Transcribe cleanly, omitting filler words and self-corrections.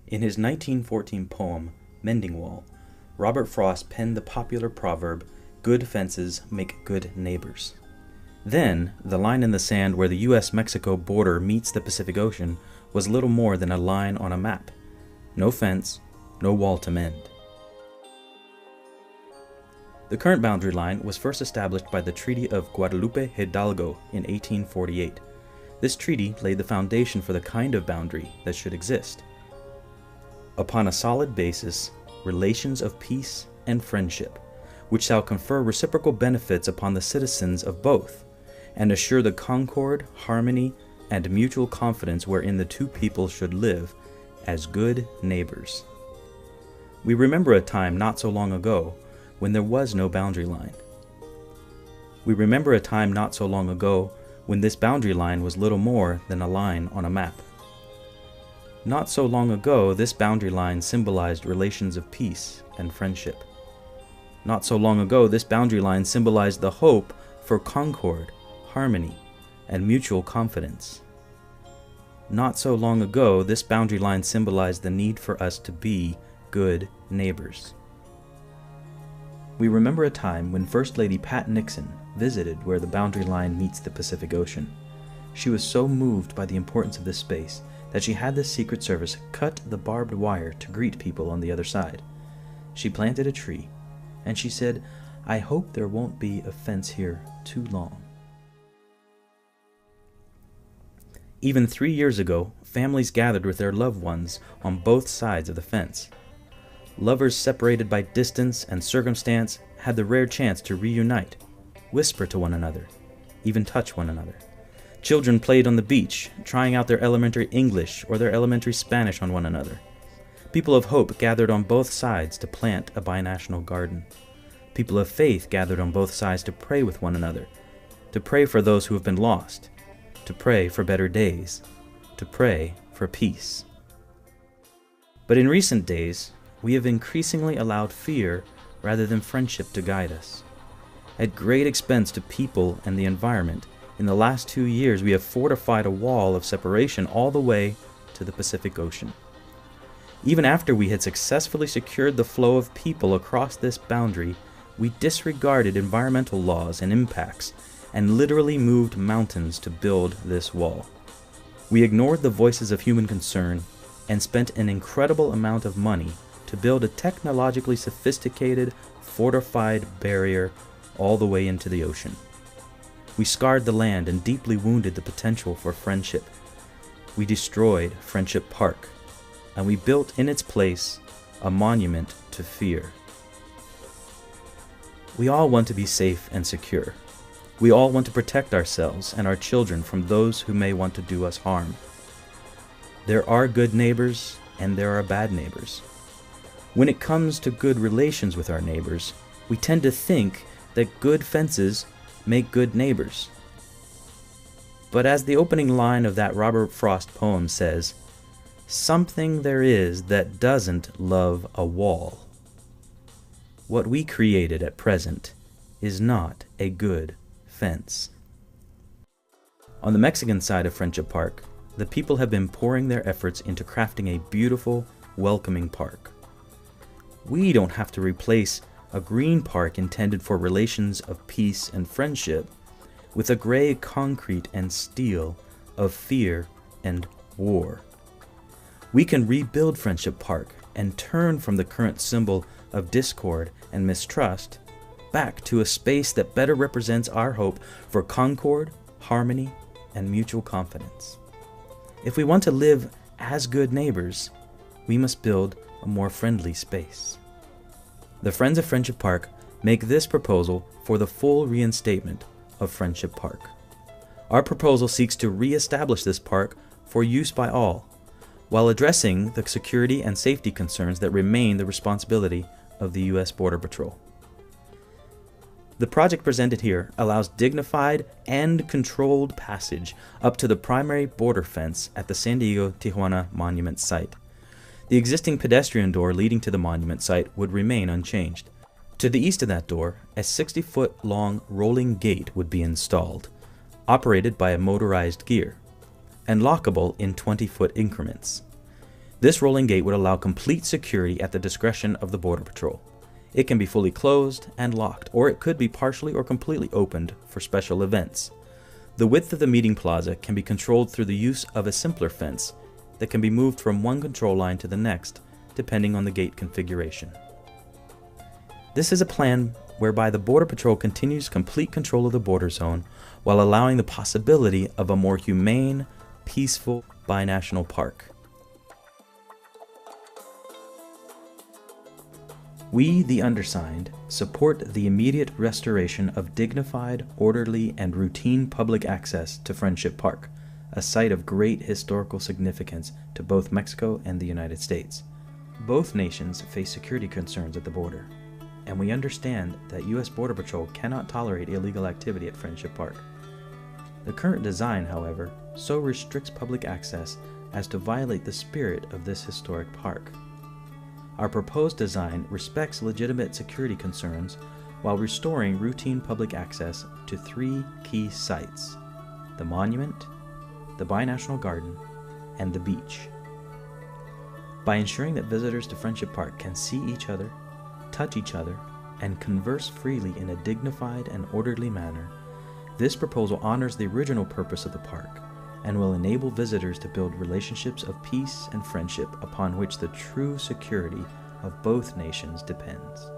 In his 1914 poem, Mending Wall, Robert Frost penned the popular proverb, "Good fences make good neighbors." Then, the line in the sand where the US-Mexico border meets the Pacific Ocean was little more than a line on a map. No fence, no wall to mend. The current boundary line was first established by the Treaty of Guadalupe, Hidalgo in 1848. This treaty laid the foundation for the kind of boundary that should exist. Upon a solid basis, relations of peace and friendship, which shall confer reciprocal benefits upon the citizens of both, and assure the concord, harmony, and mutual confidence wherein the two people should live as good neighbors. We remember a time not so long ago when there was no boundary line. We remember a time not so long ago when this boundary line was little more than a line on a map. Not so long ago, this boundary line symbolized relations of peace and friendship. Not so long ago, this boundary line symbolized the hope for concord, harmony, and mutual confidence. Not so long ago, this boundary line symbolized the need for us to be good neighbors. We remember a time when First Lady Pat Nixon visited where the boundary line meets the Pacific Ocean. She was so moved by the importance of this space that she had the Secret Service cut the barbed wire to greet people on the other side. She planted a tree, and she said, "I hope there won't be a fence here too long." Even 3 years ago, families gathered with their loved ones on both sides of the fence. Lovers separated by distance and circumstance had the rare chance to reunite, whisper to one another, even touch one another. Children played on the beach, trying out their elementary English or their elementary Spanish on one another. People of hope gathered on both sides to plant a binational garden. People of faith gathered on both sides to pray with one another, to pray for those who have been lost, to pray for better days, to pray for peace. But in recent days, we have increasingly allowed fear rather than friendship to guide us. At great expense to people and the environment, in the last 2 years we have fortified a wall of separation all the way to the Pacific Ocean. Even after we had successfully secured the flow of people across this boundary, we disregarded environmental laws and impacts and literally moved mountains to build this wall. We ignored the voices of human concern and spent an incredible amount of money to build a technologically sophisticated, fortified barrier all the way into the ocean. We scarred the land and deeply wounded the potential for friendship. We destroyed Friendship Park, and we built in its place a monument to fear. We all want to be safe and secure. We all want to protect ourselves and our children from those who may want to do us harm. There are good neighbors and there are bad neighbors. When it comes to good relations with our neighbors, we tend to think that good fences make good neighbors. But as the opening line of that Robert Frost poem says, something there is that doesn't love a wall. What we created at present is not a good fence. On the Mexican side of Friendship Park, the people have been pouring their efforts into crafting a beautiful, welcoming park. We don't have to replace a green park intended for relations of peace and friendship with a gray concrete and steel of fear and war. We can rebuild Friendship Park and turn from the current symbol of discord and mistrust back to a space that better represents our hope for concord, harmony, and mutual confidence. If we want to live as good neighbors, we must build a more friendly space. The Friends of Friendship Park make this proposal for the full reinstatement of Friendship Park. Our proposal seeks to re-establish this park for use by all, while addressing the security and safety concerns that remain the responsibility of the U.S. Border Patrol. The project presented here allows dignified and controlled passage up to the primary border fence at the San Diego-Tijuana Monument Site. The existing pedestrian door leading to the monument site would remain unchanged. To the east of that door, a 60-foot-long rolling gate would be installed, operated by a motorized gear, and lockable in 20-foot increments. This rolling gate would allow complete security at the discretion of the Border Patrol. It can be fully closed and locked, or it could be partially or completely opened for special events. The width of the meeting plaza can be controlled through the use of a simpler fence that can be moved from one control line to the next, depending on the gate configuration. This is a plan whereby the Border Patrol continues complete control of the border zone while allowing the possibility of a more humane, peaceful binational park. We, the undersigned, support the immediate restoration of dignified, orderly, and routine public access to Friendship Park, a site of great historical significance to both Mexico and the United States. Both nations face security concerns at the border, and we understand that U.S. Border Patrol cannot tolerate illegal activity at Friendship Park. The current design, however, so restricts public access as to violate the spirit of this historic park. Our proposed design respects legitimate security concerns while restoring routine public access to three key sites: the monument, the binational garden, and the beach. By ensuring that visitors to Friendship Park can see each other, touch each other, and converse freely in a dignified and orderly manner, this proposal honors the original purpose of the park and will enable visitors to build relationships of peace and friendship upon which the true security of both nations depends.